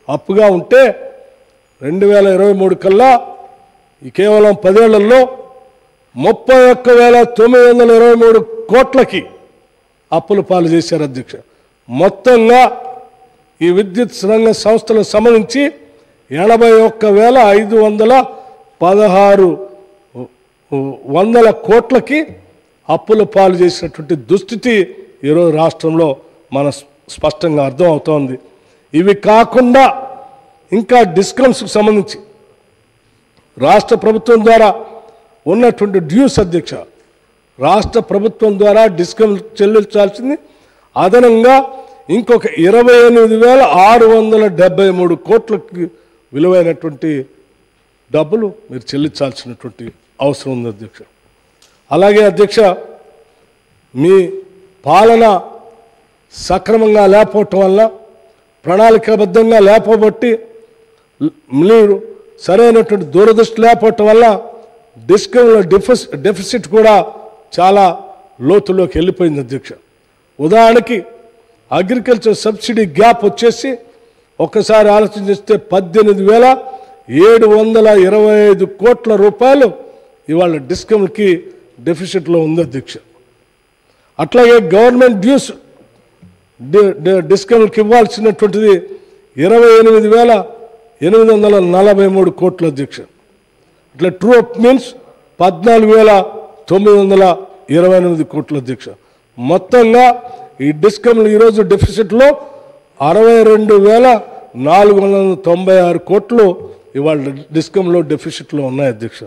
అప్పుగా ఉంటే 2023 కల్లా కేవలం 10 ఏళ్లలో 31,923 కోట్లకి అప్పులు పాలు చేశారు అధ్యక్ష. మొత్తంగా ఈ విద్యుత్ రంగ సంస్థలకు సంబంధించి 81,516 కోట్లకి అప్పుల పాలు చేసినటువంటి దుస్థితి ఈరోజు రాష్ట్రంలో మన స్పష్టంగా అర్థం అవుతోంది. ఇవి కాకుండా ఇంకా డిస్కమ్స్కి సంబంధించి రాష్ట్ర ప్రభుత్వం ద్వారా ఉన్నటువంటి డ్యూస్ అధ్యక్ష, రాష్ట్ర ప్రభుత్వం ద్వారా డిస్కమ్ చెల్లించాల్సింది అదనంగా ఇంకొక 28,673 కోట్లకి విలువైనటువంటి డబ్బులు మీరు చెల్లించాల్సినటువంటి అవసరం ఉంది అధ్యక్ష. అలాగే అధ్యక్ష, మీ పాలన సక్రమంగా లేకపోవటం వల్ల, ప్రణాళికాబద్ధంగా లేకపోబట్టి, మీరు సరైనటువంటి దూరదృష్టి లేకపోవటం వల్ల డిస్కమ్ల డెఫిసిట్ కూడా చాలా లోతులోకి వెళ్ళిపోయింది అధ్యక్ష. ఉదాహరణకి అగ్రికల్చర్ సబ్సిడీ గ్యాప్ వచ్చేసి ఒక్కసారి ఆలోచన చేస్తే 18,725 కోట్ల రూపాయలు ఇవాళ డిస్కమ్కి డెఫిసిట్లో ఉంది అధ్యక్ష. అట్లాగే గవర్నమెంట్ డ్యూస్ డిస్కమ్కి ఇవ్వాల్సినటువంటిది 28,843 కోట్ల అధ్యక్ష. ఇట్లా ట్రూ అప్ మీన్స్ 14,928 కోట్ల అధ్యక్ష. మొత్తంగా ఈ డిస్కమ్లు ఈరోజు డెఫిసిట్లో 62,496 కోట్లు ఇవాళ డిస్కమ్లో డెఫిసిట్లో ఉన్నాయి అధ్యక్ష.